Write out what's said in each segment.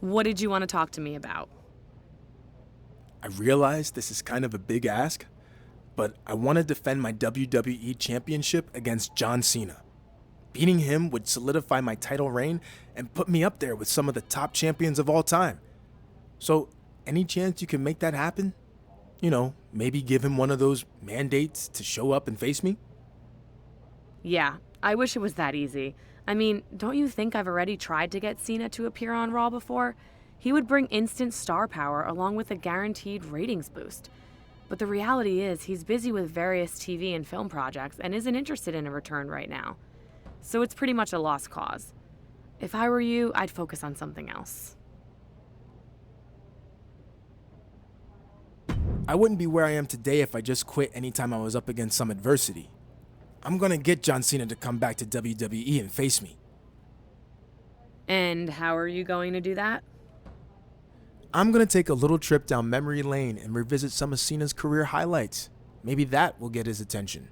What did you want to talk to me about? I realize this is kind of a big ask, but I want to defend my WWE Championship against John Cena. Beating him would solidify my title reign and put me up there with some of the top champions of all time. So, any chance you can make that happen? You know, maybe give him one of those mandates to show up and face me? Yeah, I wish it was that easy. I mean, don't you think I've already tried to get Cena to appear on Raw before? He would bring instant star power along with a guaranteed ratings boost. But the reality is he's busy with various TV and film projects and isn't interested in a return right now. So it's pretty much a lost cause. If I were you, I'd focus on something else. I wouldn't be where I am today if I just quit anytime I was up against some adversity. I'm gonna get John Cena to come back to WWE and face me. And how are you going to do that? I'm gonna take a little trip down memory lane and revisit some of Cena's career highlights. Maybe that will get his attention.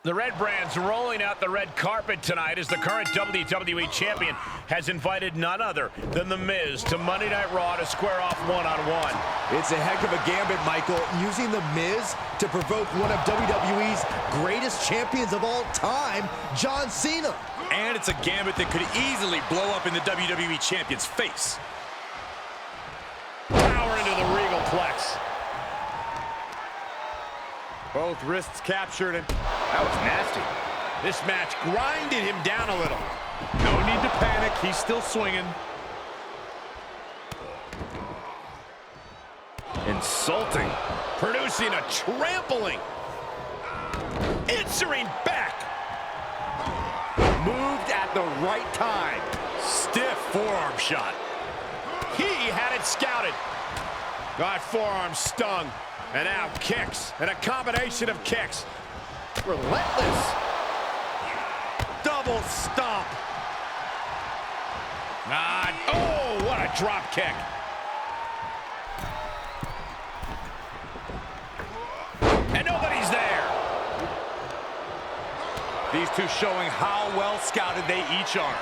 The Red Brand's rolling out the red carpet tonight as the current WWE Champion has invited none other than The Miz to Monday Night Raw to square off one-on-one. It's a heck of a gambit, Michael, using The Miz to provoke one of WWE's greatest champions of all time, John Cena. And it's a gambit that could easily blow up in the WWE Champion's face. Power into the Regal Plex. Both wrists captured, and That was nasty. This match grinded him down a little. no need to panic. He's still swinging. Insulting. Producing a trampling. Answering back. Moved at the right time. Stiff forearm shot. He had it scouted. That forearm stung. And now kicks. And a combination of kicks. Relentless. Double stomp. Oh, what a drop kick. And nobody's there. These two showing how well scouted they each are.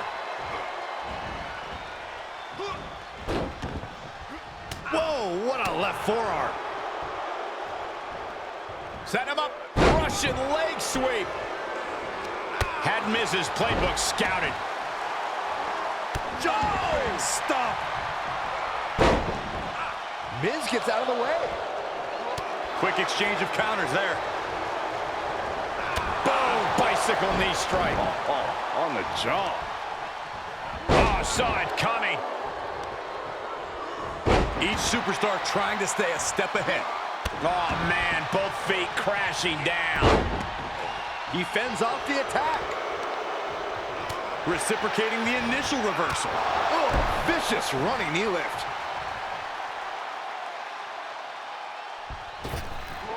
Whoa, what a left forearm. Set him up. Russian leg sweep. Had Miz's playbook scouted. Oh, stop. Miz gets out of the way. Quick exchange of counters there. Boom, bicycle knee strike. On the jaw. Oh, saw it coming. Each superstar trying to stay a step ahead. Oh, man, both feet crashing down. He fends off the attack. Reciprocating the initial reversal. Oh, vicious running knee lift.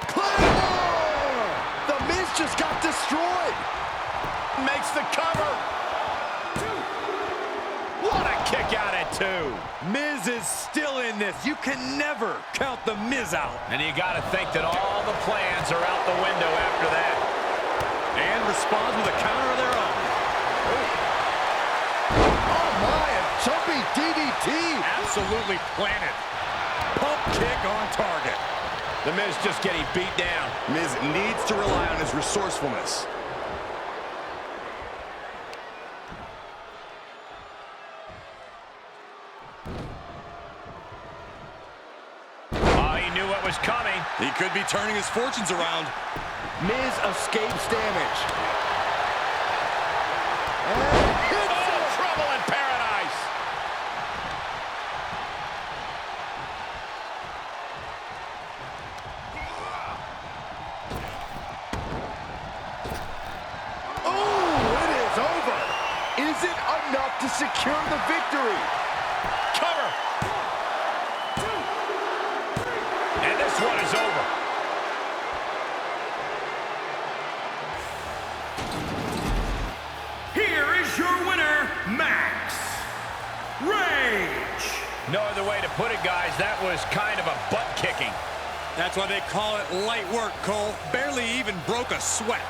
Claymore! The Miz just got destroyed. Makes the cover. What a kick out at 2. Miz is still in in this. You can never count The Miz out. And you got to think that all the plans are out the window after that. And responds with a counter of their own. Oh my, a jumping DDT. Absolutely planted. Pump kick on target. The Miz just getting beat down. Miz needs to rely on his resourcefulness. He knew what was coming. He could be turning his fortunes around. Miz escapes damage. Trouble in paradise. Oh, it is over. Is it enough to secure the victory? Cover. And this one is over. Here is your winner, Max Rage. No other way to put it, guys. That was kind of a butt kicking. That's why they call it light work, Cole. Barely even broke a sweat.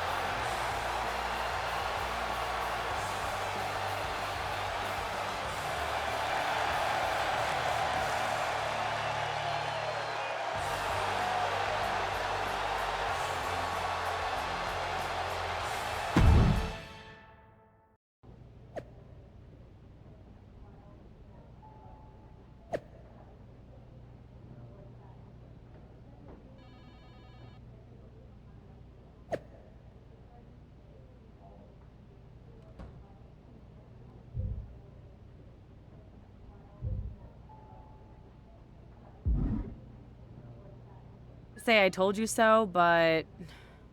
Say I told you so, but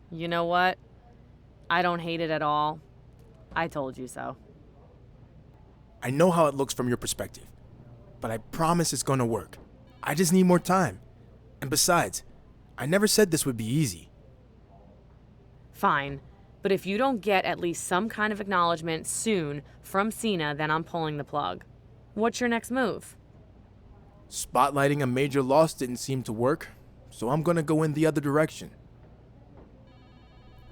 you know what? I don't hate it at all. I told you so. I know how it looks from your perspective, but I promise it's gonna work. I just need more time. And besides, I never said this would be easy. Fine, but if you don't get at least some kind of acknowledgement soon from Cena, then I'm pulling the plug. What's your next move? Spotlighting a major loss didn't seem to work, so I'm gonna go in the other direction.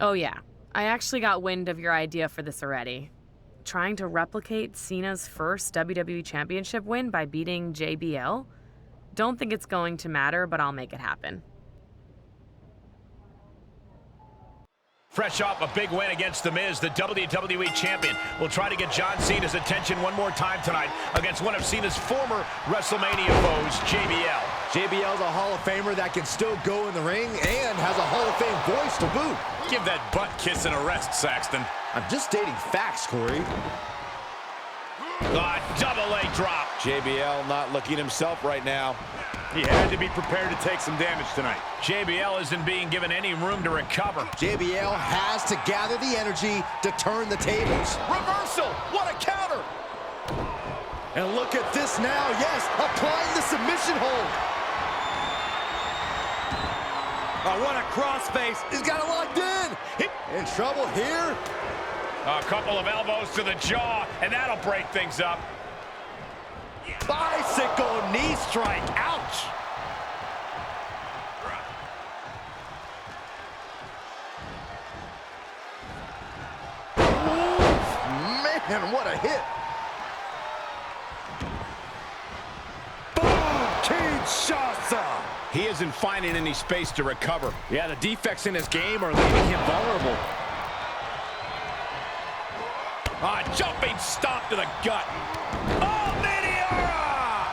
Oh yeah, I actually got wind of your idea for this already. Trying to replicate Cena's first WWE Championship win by beating JBL? Don't think it's going to matter, but I'll make it happen. Fresh off a big win against The Miz, the WWE Champion will try to get John Cena's attention one more time tonight against one of Cena's former WrestleMania foes, JBL. JBL's a Hall of Famer that can still go in the ring and has a Hall of Fame voice to boot. Give that butt kiss and a rest, Saxton. I'm just stating facts, Corey. Double leg drop. JBL not looking himself right now. He had to be prepared to take some damage tonight. JBL isn't being given any room to recover. JBL has to gather the energy to turn the tables. Reversal! What a counter! And look at this now, yes, applying the submission hold. Oh, what a crossface. He's got it locked in. In trouble here. A couple of elbows to the jaw, and that'll break things up. Bicycle knee strike, ouch. Ooh, man, what a hit. Boom! Kinshasa! He isn't finding any space to recover. Yeah, the defects in his game are leaving him vulnerable. Jumping stomp to the gut. Oh, Meteora!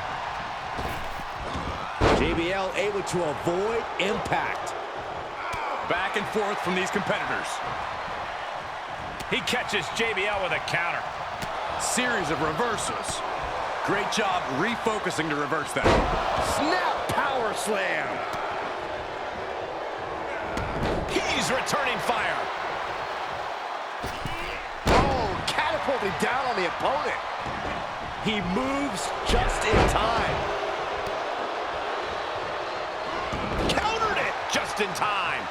JBL able to avoid impact. Back and forth from these competitors. He catches JBL with a counter. Series of reversals. Great job refocusing to reverse that. Snap power slam. He's returning fire. Catapulting down on the opponent. He moves just in time. Countered it just in time.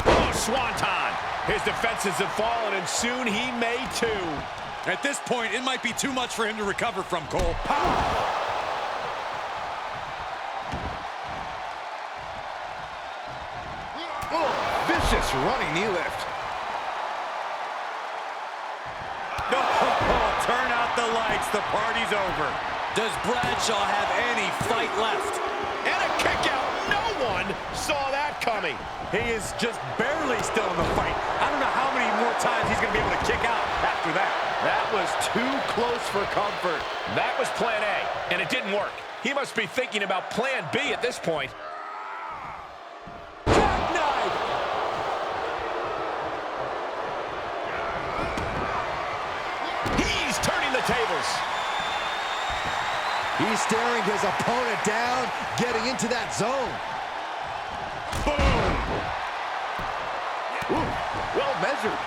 Oh, Swanton. His defenses have fallen, and soon he may too. At this point, it might be too much for him to recover from, Cole. vicious running knee lift. No, turn out the lights. The party's over. Does Bradshaw have any fight left? And a kick out. No one saw that coming. He is just barely still in the fight. I don't know how many more times he's going to be able to kick out after that. That was too close for comfort. That was plan A, and it didn't work. He must be thinking about plan B at this point. Jackknife! He's turning the tables. He's staring his opponent down, getting into that zone. Boom! Ooh, well measured.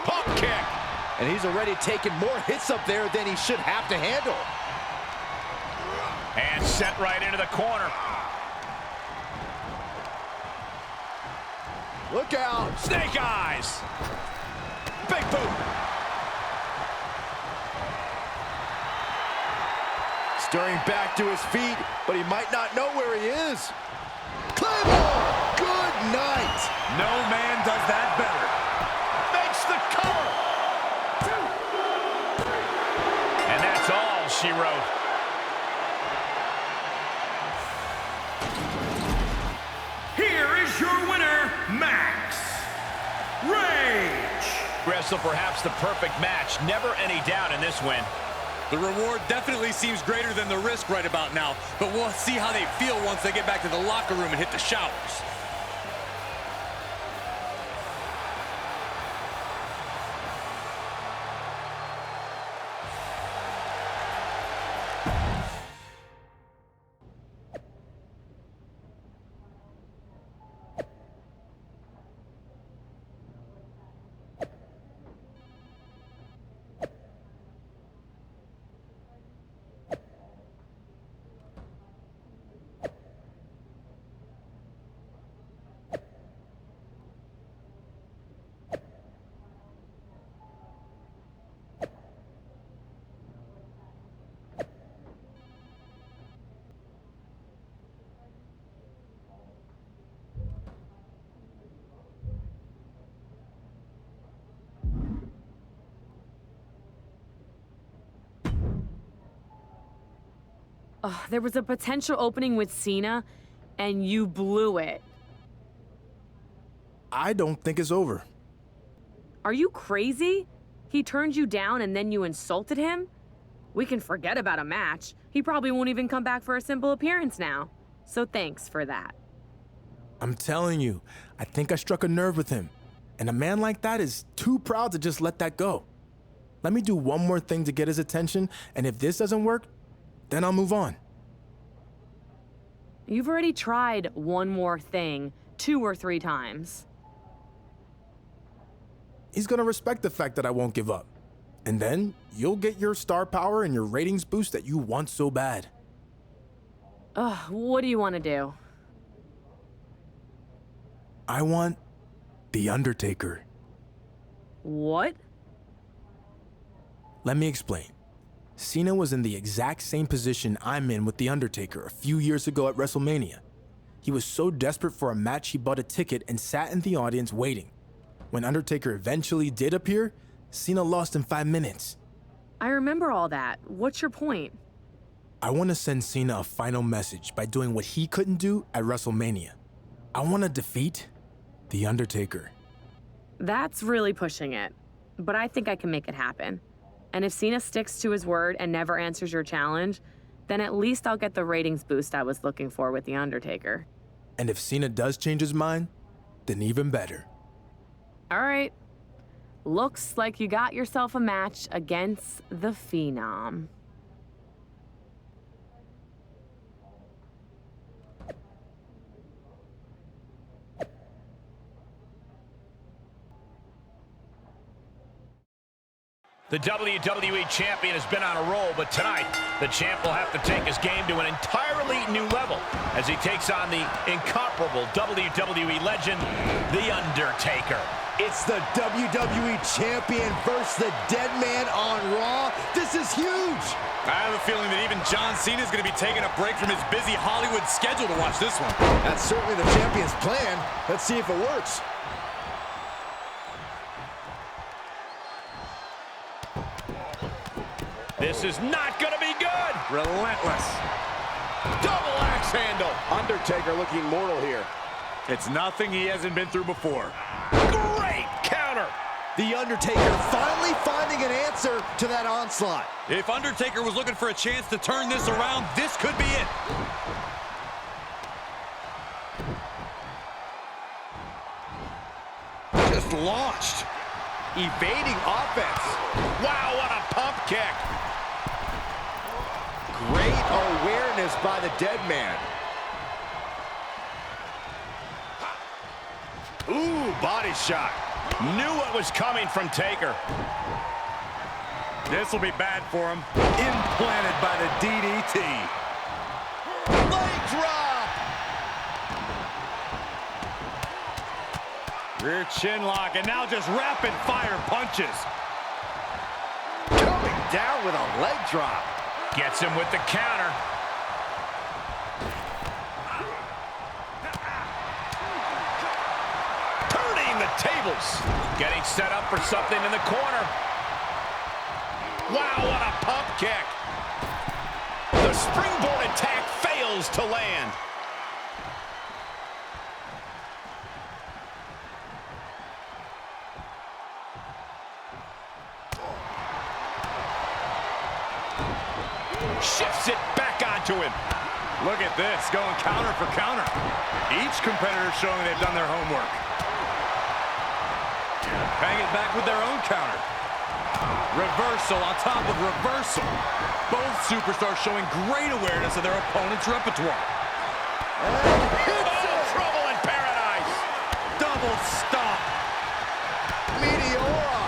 Pump kick. And he's already taken more hits up there than he should have to handle. And set right into the corner. Look out. Snake eyes. Big boot. Stirring back to his feet, but he might not know where he is. Claymore! Good night. No man does that better. Makes the cover. And that's all she wrote. Here is your winner, Max. Rage. Wrestle perhaps the perfect match. Never any doubt in this win. The reward definitely seems greater than the risk right about now, but we'll see how they feel once they get back to the locker room and hit the showers. There was a potential opening with Cena, and you blew it. I don't think it's over. Are you crazy? He turned you down and then you insulted him? We can forget about a match. He probably won't even come back for a simple appearance now. So thanks for that. I'm telling you, I think I struck a nerve with him. And a man like that is too proud to just let that go. Let me do one more thing to get his attention, and if this doesn't work, then I'll move on. You've already tried one more thing 2 or 3 times. He's gonna respect the fact that I won't give up. And then you'll get your star power and your ratings boost that you want so bad. What do you want to do? I want The Undertaker. What? Let me explain. Cena was in the exact same position I'm in with The Undertaker a few years ago at WrestleMania. He was so desperate for a match he bought a ticket and sat in the audience waiting. When Undertaker eventually did appear, Cena lost in 5 minutes. I remember all that. What's your point? I want to send Cena a final message by doing what he couldn't do at WrestleMania. I want to defeat The Undertaker. That's really pushing it. But I think I can make it happen. And if Cena sticks to his word and never answers your challenge, then at least I'll get the ratings boost I was looking for with The Undertaker. And if Cena does change his mind, then even better. All right. Looks like you got yourself a match against the Phenom. The WWE Champion has been on a roll, but tonight, the champ will have to take his game to an entirely new level as he takes on the incomparable WWE legend, The Undertaker. It's the WWE Champion versus the Dead Man on Raw. This is huge. I have a feeling that even John Cena is going to be taking a break from his busy Hollywood schedule to watch this one. That's certainly the champion's plan. Let's see if it works. This is not going to be good. Relentless. Double axe handle. Undertaker looking mortal here. It's nothing he hasn't been through before. Great counter. The Undertaker finally finding an answer to that onslaught. If Undertaker was looking for a chance to turn this around, this could be it. Just launched. Evading offense. Wow, what a pump kick. Great awareness by the Dead Man. Ooh, body shot. Knew what was coming from Taker. This will be bad for him. Implanted by the DDT. Leg drop. Rear chin lock, and now just rapid fire punches. Coming down with a leg drop. Gets him with the counter. Turning the tables. Getting set up for something in the corner. Wow, what a pump kick. The springboard attack fails to land. Shifts it back onto him. Look at this, going counter for counter. Each competitor showing they've done their homework. Bang it back with their own counter. Reversal on top of reversal. Both superstars showing great awareness of their opponent's repertoire. Oh, trouble in paradise. Double stop. Meteora.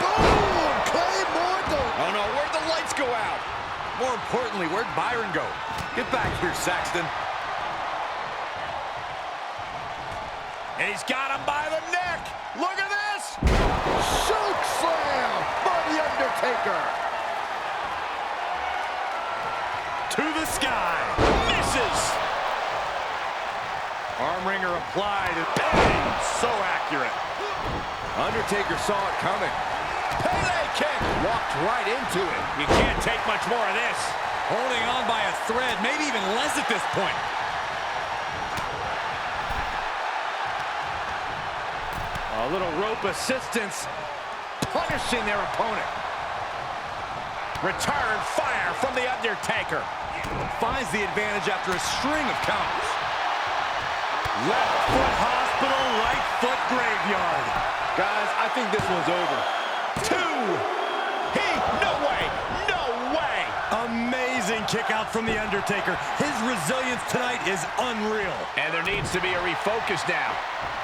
Boom! Claymore. Oh no, where'd the lights go out? More importantly, where'd Byron go? Get back here, Saxton. And he's got him by the neck. Look at this. Choke slam by the Undertaker. To the sky. Misses. Arm wringer applied. Bang! So accurate. Undertaker saw it coming. Pele kick. Walked right into it. You can't take much more of this. Holding on by a thread, maybe even less at this point. A little rope assistance, punishing their opponent. Return fire from the Undertaker. Finds the advantage after a string of counters. Left foot hospital, right foot graveyard. Guys, I think this one's over. 2. No way. No way. Amazing kick out from the Undertaker. His resilience tonight is unreal. And there needs to be a refocus now.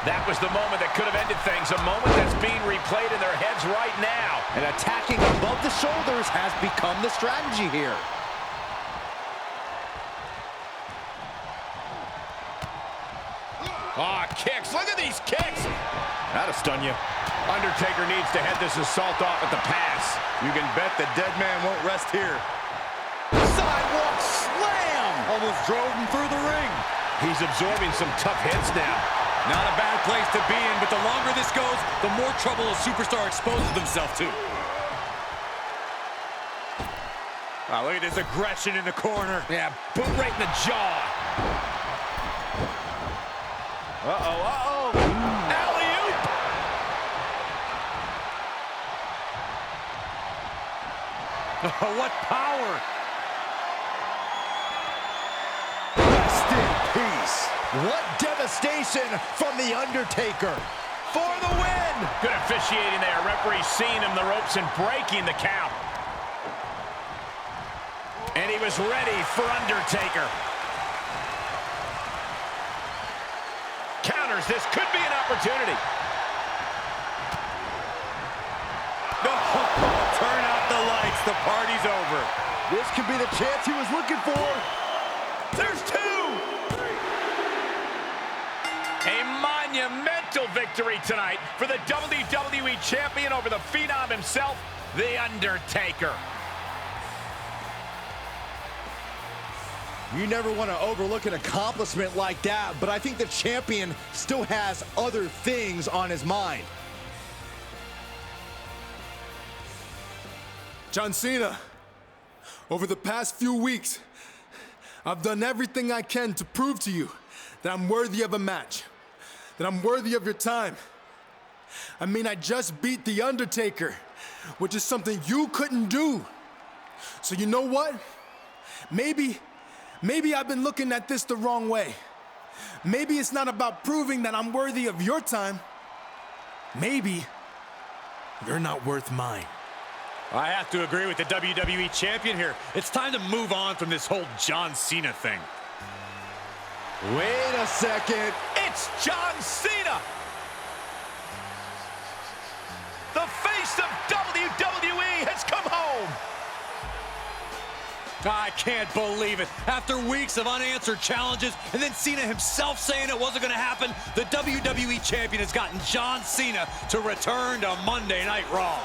That was the moment that could have ended things. A moment that's being replayed in their heads right now. And attacking above the shoulders has become the strategy here. Kicks. Look at these kicks. That'll stun you. Undertaker needs to head this assault off at the pass. You can bet the Dead Man won't rest here. Sidewalk slam. Almost drove him through the ring. He's absorbing some tough hits now. Not a bad place to be in, but the longer this goes, the more trouble a superstar exposes themselves to. Wow, look at his aggression in the corner. Yeah, boot right in the jaw. Uh-oh. Alley-oop. What power. Rest in peace. What devastation from the Undertaker. For the win. Good officiating there. Referee seeing him the ropes and breaking the count. And he was ready for Undertaker. Counters. This could be an opportunity. Turn out the lights. The party's over. This could be the chance he was looking for. There's 2. monumental victory tonight for the WWE Champion over the Phenom himself, The Undertaker. You never want to overlook an accomplishment like that, but I think the champion still has other things on his mind. John Cena, over the past few weeks, I've done everything I can to prove to you that I'm worthy of a match, that I'm worthy of your time. I mean, I just beat The Undertaker, which is something you couldn't do. So you know what? Maybe I've been looking at this the wrong way. Maybe it's not about proving that I'm worthy of your time. Maybe you're not worth mine. I have to agree with the WWE Champion here. It's time to move on from this whole John Cena thing. Wait a second. It's John Cena, the face of WWE has come home. I can't believe it. After weeks of unanswered challenges, and then Cena himself saying it wasn't going to happen, the WWE Champion has gotten John Cena to return to Monday Night Raw.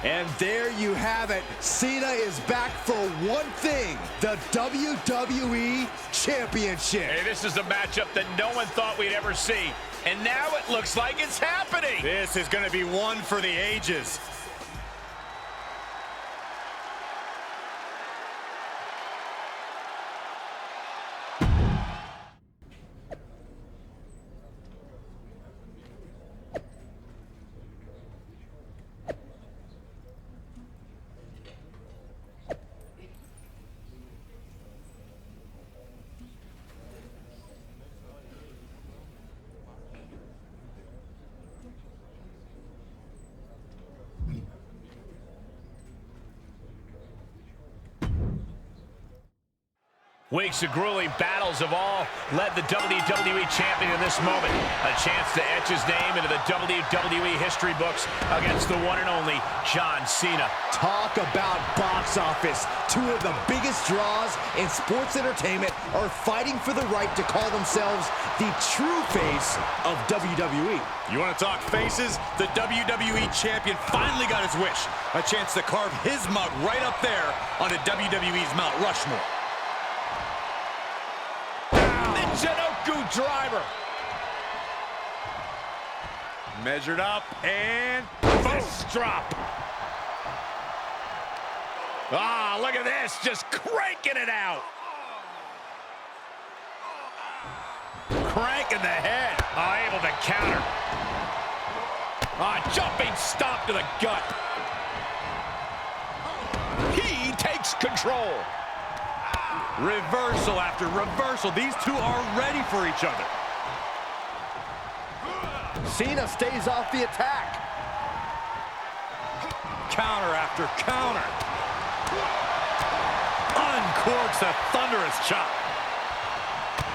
And there you have it. Cena is back for one thing, the WWE Championship. Hey, this is a matchup that no one thought we'd ever see, and now it looks like it's happening. This is going to be one for the ages. Weeks of grueling battles have all led the WWE Champion to this moment. A chance to etch his name into the WWE history books against the one and only John Cena. Talk about box office. Two of the biggest draws in sports entertainment are fighting for the right to call themselves the true face of WWE. You want to talk faces? The WWE Champion finally got his wish. A chance to carve his mug right up there on the WWE's Mount Rushmore. Janoku driver. Measured up and Fist drop. Ah, look at this, just cranking it out. Cranking the head. Able to counter. Jumping stomp to the gut. He takes control. Reversal after reversal. These two are ready for each other. Cena stays off the attack. Counter after counter. Uncorks a thunderous chop.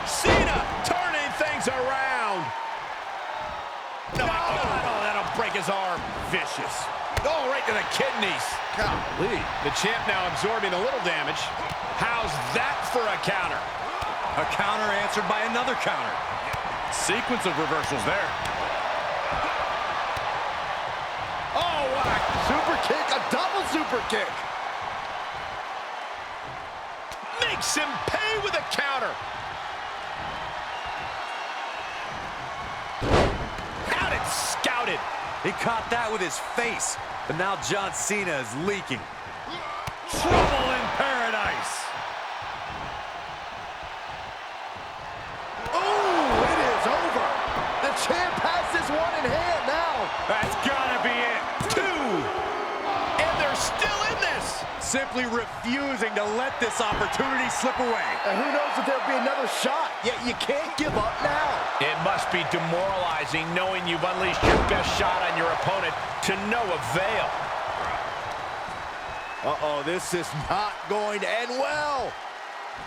Cena turning things around. No, that'll break his arm. Vicious. Oh, right to the kidneys. Golly. The champ now absorbing a little damage. How's that for a counter? A counter answered by another counter. Sequence of reversals there. Oh, what a Super kick, a double super kick. makes him pay with a counter. Out and scouted. He caught that with his face, but now John Cena is leaking. Trouble in paradise. Oh, it is over. The champ has this one in hand now. That's gotta be it. 2. And they're still in this. Simply refusing to let this opportunity slip away. And who knows if there'll be another shot, yet you can't give up now. It must be demoralizing knowing you've unleashed your best shot on your opponent to no avail. Uh-oh, this is not going to end well.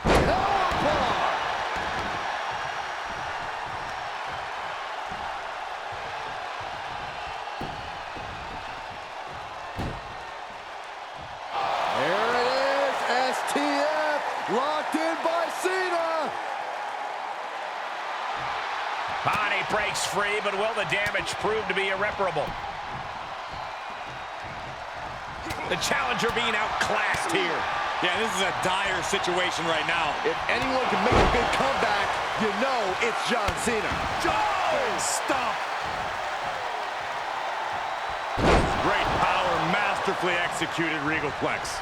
Powerbomb! There it is, STF, locked in by Cena. And he breaks free, but will the damage prove to be irreparable? The challenger being outclassed here. Yeah, this is a dire situation right now. If anyone can make a big comeback, you know it's John Cena. Big stomp. Great power, masterfully executed Regalplex.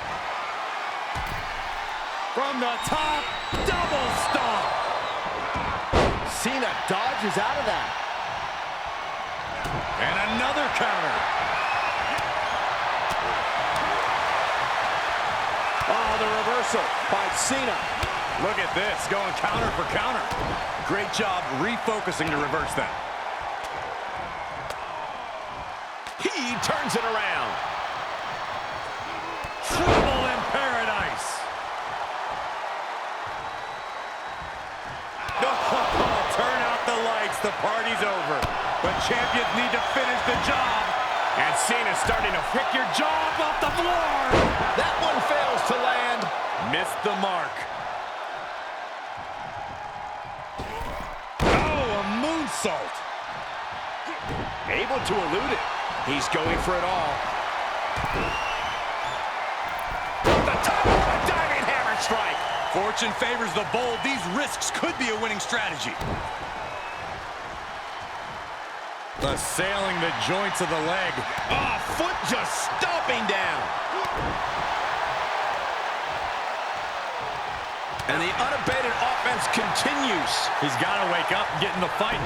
From the top, double stomp. Cena dodges out of that. And another counter. Oh, the reversal by Cena. Look at this, going counter for counter. Great job refocusing to reverse that. He turns it around. Trouble in paradise. Oh, turn out the lights, the party's over. But champions need to finish the job. And Cena's starting to Pick your jaw off the floor. That one fails to land. Missed the mark. Oh, a moonsault. Able to elude it. He's going for it all. The top of a diving hammer strike. Fortune favors the bold. These risks could be a winning strategy. Assailing the joints of the leg. Oh, foot just stomping down. And the unabated offense continues. He's got to wake up and get in the fight.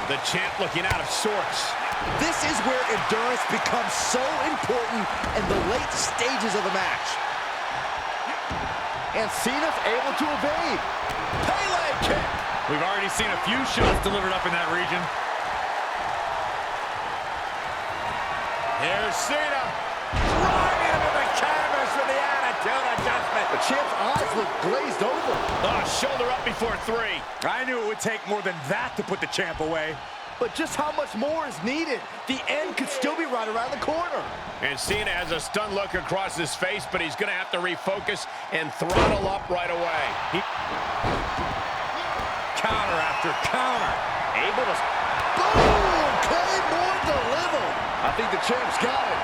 The champ looking out of sorts. This is where endurance becomes so important in the late stages of the match. And Cena's able to evade. Pele kick. We've already seen a few shots delivered up in that region. Here's Cena. Right into the canvas with the attitude adjustment. The champ's eyes look glazed over. Oh, shoulder up before 3. I knew it would take more than that to put the champ away. But just how much more is needed? The end could still be right around the corner. And Cena has a stunned look across his face, but he's going to have to refocus and throttle up right away. Counter after counter. Able to... Boom! Claymore delivered. I think the champ's got it.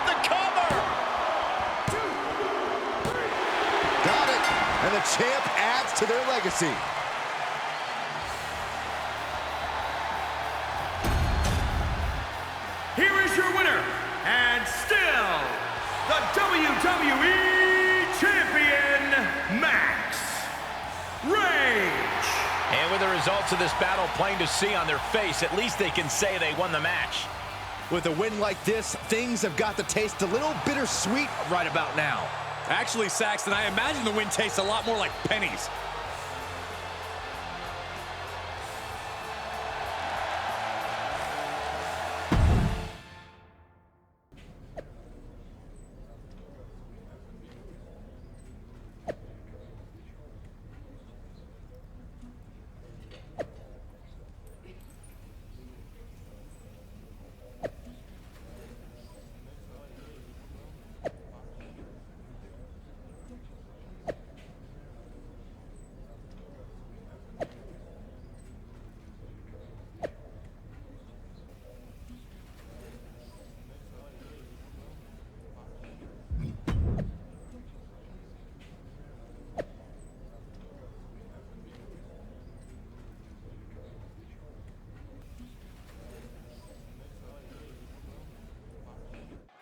The cover! Got it. And the champ adds to their legacy. Here is your winner, and still, the WWE Champion, Max Rage. And with the results of this battle plain to see on their face, at least they can say they won the match. With a win like this, things have got to taste a little bittersweet right about now. Actually, Saxton, I imagine the win tastes a lot more like pennies.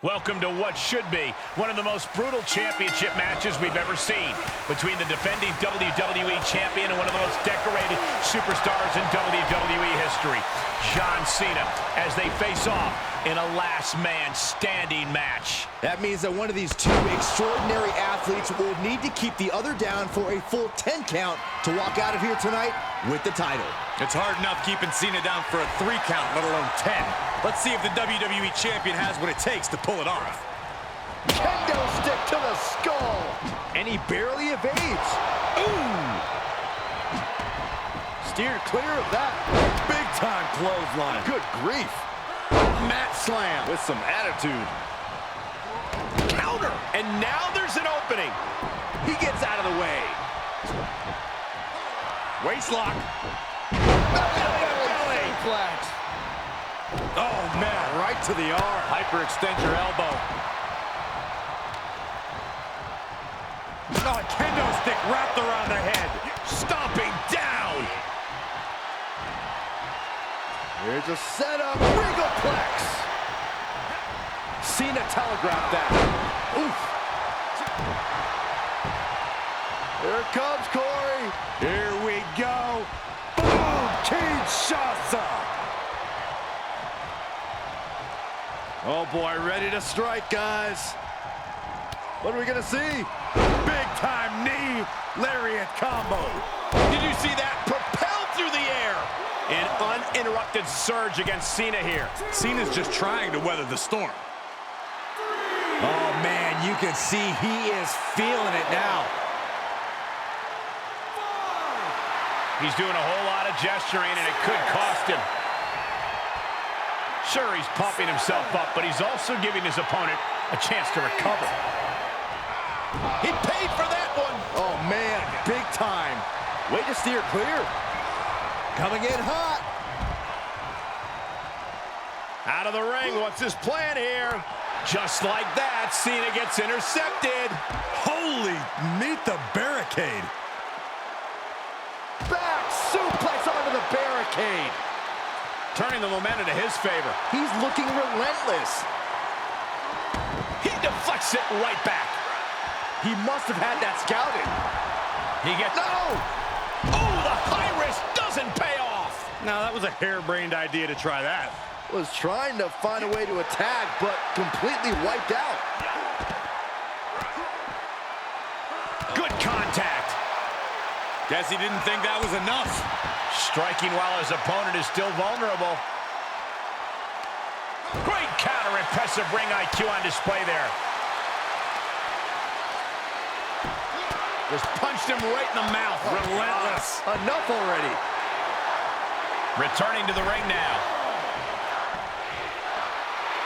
Welcome to what should be one of the most brutal championship matches we've ever seen between the defending WWE Champion and one of the most decorated superstars in WWE history, John Cena, as they face off in a last man standing match. That means that one of these two extraordinary athletes will need to keep the other down for a full 10 count to walk out of here tonight with the title. It's hard enough keeping Cena down for a 3 count, let alone 10. Let's see if the WWE Champion has what it takes to pull it off. Kendo stick to the skull. And he barely evades. Ooh! Steered clear of that. Big time clothesline. Good grief. Mat slam. With some attitude. Counter! And now there's an opening. He gets out of the way. Waist lock. Flags. Oh, man. Right to the arm. Hyperextend your elbow. Oh, a kendo stick wrapped around the head. Stomping down. Here's a setup. Regalplex. Cena telegraphed that. Oof. Here it comes, Corey. Here we go. Boom! Kinshasa. Oh, boy, ready to strike, guys. What are we going to see? Big-time knee lariat combo. Did you see that? Propelled through the air. An uninterrupted surge against Cena here. Cena's just trying to weather the storm. Oh, man, you can see he is feeling it now. He's doing a whole lot of gesturing, and it could cost him. Sure, he's pumping himself up, but he's also giving his opponent a chance to recover. He paid for that one. Oh, man, big time. Way to steer clear. Coming in hot. Out of the ring, what's his plan here? Just like that, Cena gets intercepted. Holy, meet the barricade. Back suplex onto the barricade. Turning the momentum to his favor. He's looking relentless. He deflects it right back. He must have had that scouted. He gets... No! Oh, the high risk doesn't pay off. Now, that was a harebrained idea to try that. Was trying to find a way to attack, but completely wiped out. Good contact. Guess he didn't think that was enough. Striking while his opponent is still vulnerable. Great counter, impressive ring IQ on display there. Just punched him right in the mouth. Relentless. Enough already. Returning to the ring now.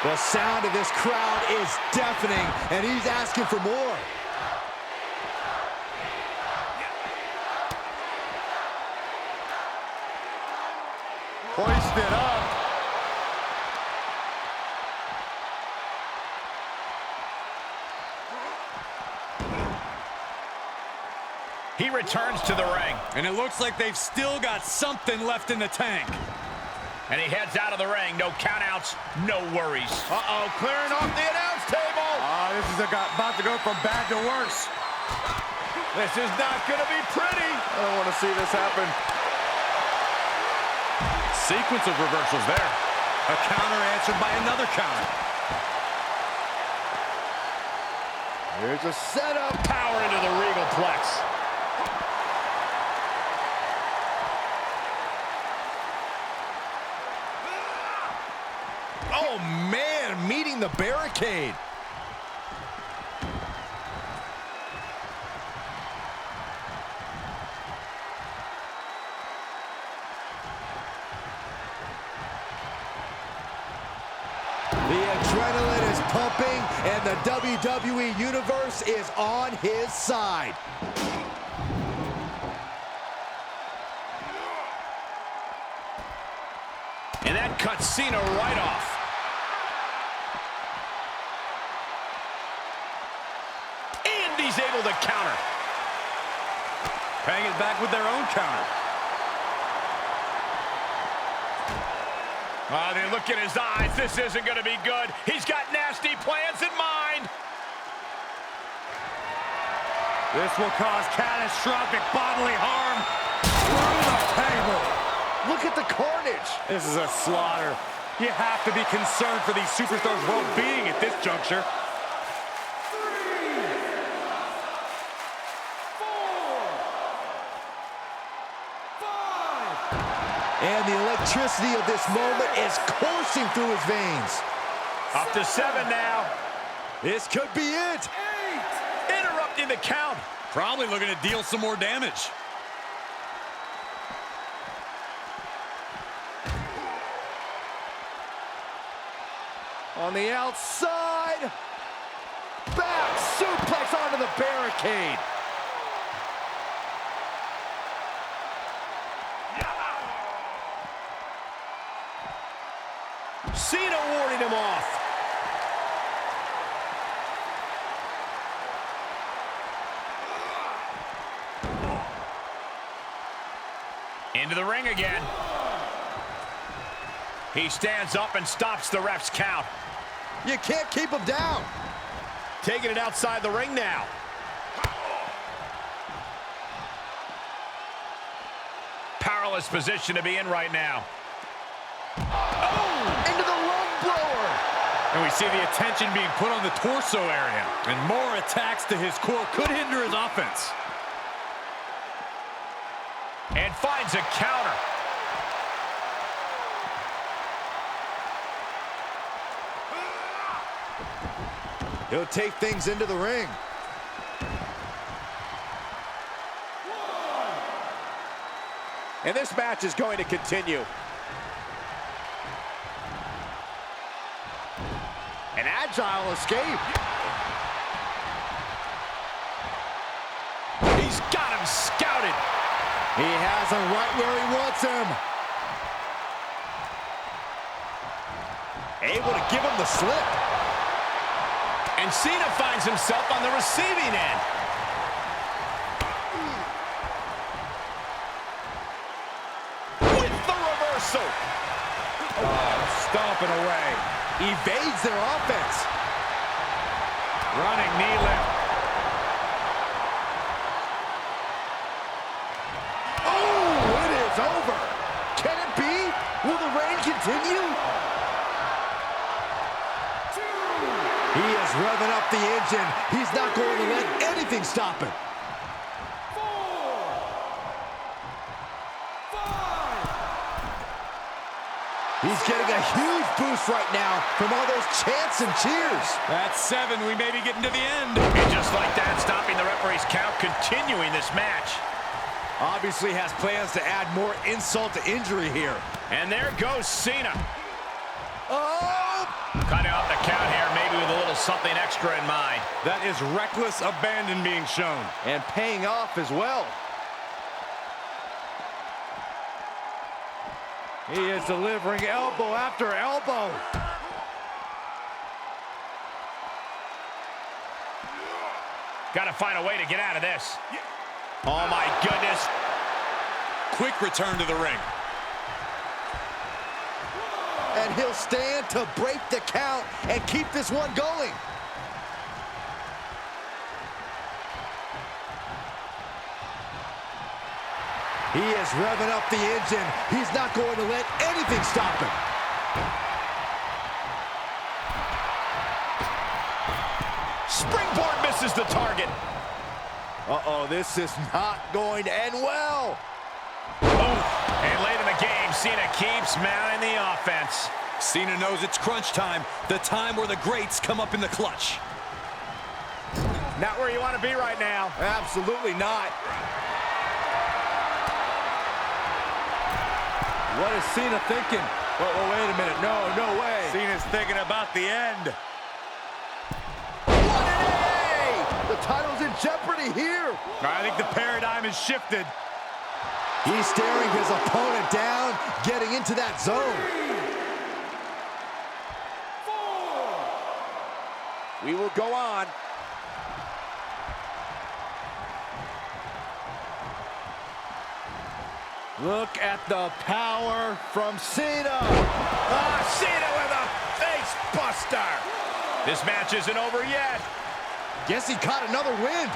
The sound of this crowd is deafening, and he's asking for more. Hoist it up. He returns to the ring. And it looks like they've still got something left in the tank. And he heads out of the ring. No countouts, no worries. Uh-oh, clearing off the announce table. This is about to go from bad to worse. This is not going to be pretty. I don't want to see this happen. Sequence of reversals there. A counter answered by another counter. Here's a setup. Power into the Regalplex. Oh, man, meeting the barricade. The adrenaline is pumping, and the WWE Universe is on his side. And that cuts Cena right off. And he's able to counter. Paying it back with their own counter. Oh, they look in his eyes. This isn't going to be good. He's got nasty plans in mind. This will cause catastrophic bodily harm through the table. Look at the carnage. This is a slaughter. You have to be concerned for these superstars' well-being at this juncture. 3, 4, 5. And the electricity of this moment is coursing through his veins. Up to 7 now. This could be it. 8. Interrupting the count. Probably looking to deal some more damage. On the outside. Back suplex. 6 suplex onto the barricade. Cena warding him off. Into the ring again. He stands up and stops the ref's count. You can't keep him down. Taking it outside the ring now. Powerless position to be in right now. Oh! Into the lung blower. And we see the attention being put on the torso area. And more attacks to his core could hinder his offense. And finds a counter. He'll take things into the ring. And this match is going to continue. An agile escape. He's got him scouted. He has him right where he wants him. Able to give him the slip. And Cena finds himself on the receiving end. With the reversal. Stomping away. Evades their offense. Running knee lift. Oh, it is over. Can it be? Will the reign continue? He is revving up the engine. He's not going to let anything stop him. 4, 5. He's getting a huge boost right now from all those chants and cheers. That's 7. We may be getting to the end. And just like that, stopping the referee's count, continuing this match. Obviously has plans to add more insult to injury here. And there goes Cena. Oh! Cutting off the count here, maybe with a little something extra in mind. That is reckless abandon being shown. And paying off as well. He is delivering elbow after elbow. Got to find a way to get out of this. Oh, my goodness. Quick return to the ring. And he'll stand to break the count and keep this one going. He is revving up the engine. He's not going to let anything stop him. Springboard misses the target. Uh-oh, this is not going to end well. And late in the game, Cena keeps mounting the offense. Cena knows it's crunch time, the time where the greats come up in the clutch. Not where you want to be right now. Absolutely not. What is Cena thinking? Oh, wait a minute. No way. Cena's thinking about the end. What an A! The title's in jeopardy here. I think the paradigm has shifted. He's staring his opponent down, getting into that zone. 4. We will go on. Look at the power from Cena. Cena with a face buster. This match isn't over yet. Guess he caught another wind.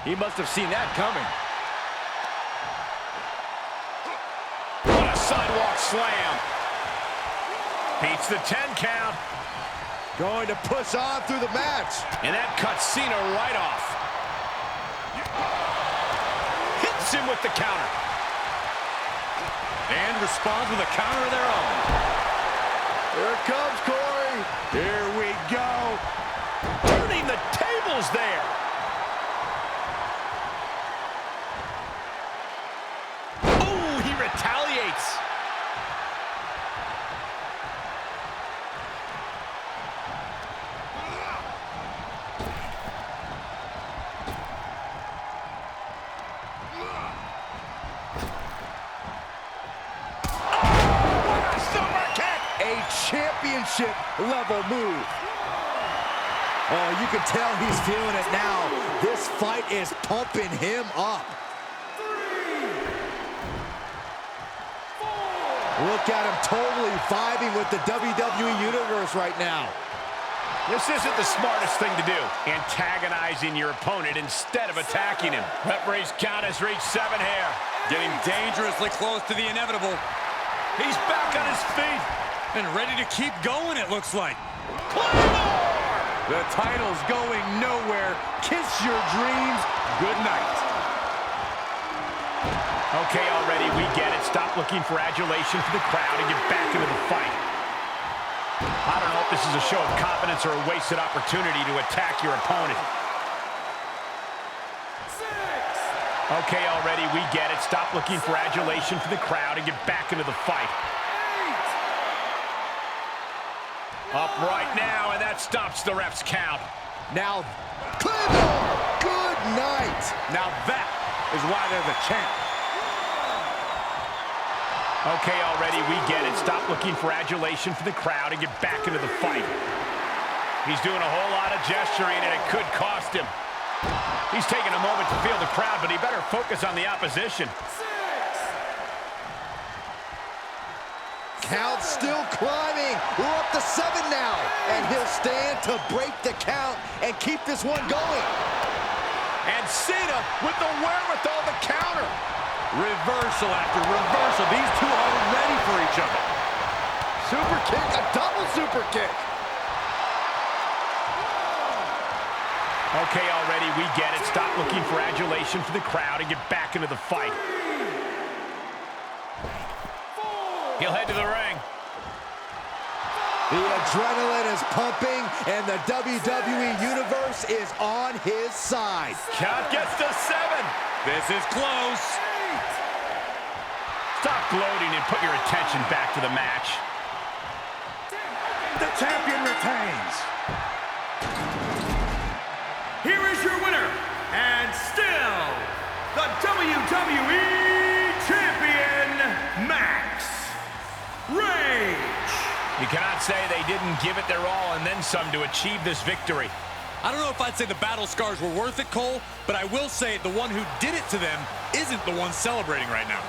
He must have seen that coming. What a sidewalk slam. Beats the 10 count. Going to push on through the match. And that cuts Cena right off. Hits him with the counter. And responds with a counter of their own. Here it comes, Corey. Here we go. Turning the tables there. Oh, he retaliates. championship level move. Oh, you can tell he's feeling it now. This fight is pumping him up. Look at him totally vibing with the WWE Universe right now. This isn't the smartest thing to do, antagonizing your opponent instead of attacking him. Referee's count has reached 7 here. Getting dangerously close to the inevitable. He's back on his feet. And ready to keep going, it looks like. The title's going nowhere. Kiss your dreams. Good night. Okay, already, we get it. Stop looking for adulation from the crowd and get back into the fight. I don't know if this is a show of confidence or a wasted opportunity to attack your opponent. Okay, already, we get it. Stop looking for adulation from the crowd and get back into the fight. Up right now, and that stops the ref's count. Now, Claymore, good night. Now that is why they're the champ. Okay, already, we get it. Stop looking for adulation from the crowd and get back into the fight. He's doing a whole lot of gesturing, and it could cost him. He's taking a moment to feel the crowd, but he better focus on the opposition. Count still climbing. We're up to 7 now. And he'll stand to break the count and keep this one going. And Cena with the wherewithal to counter. Reversal after reversal. These two are ready for each other. Super kick, a double super kick. Okay, already, we get it. Stop looking for adulation from the crowd and get back into the fight. He'll head to the ring. The adrenaline is pumping, and the WWE Universe is on his side. Count gets to 7. This is close. Stop gloating and put your attention back to the match. The champion retains. Here is your winner, and still the WWE Champion, Max Rage. You cannot say they didn't give it their all and then some to achieve this victory. I don't know if I'd say the battle scars were worth it, Cole, but I will say the one who did it to them isn't the one celebrating right now.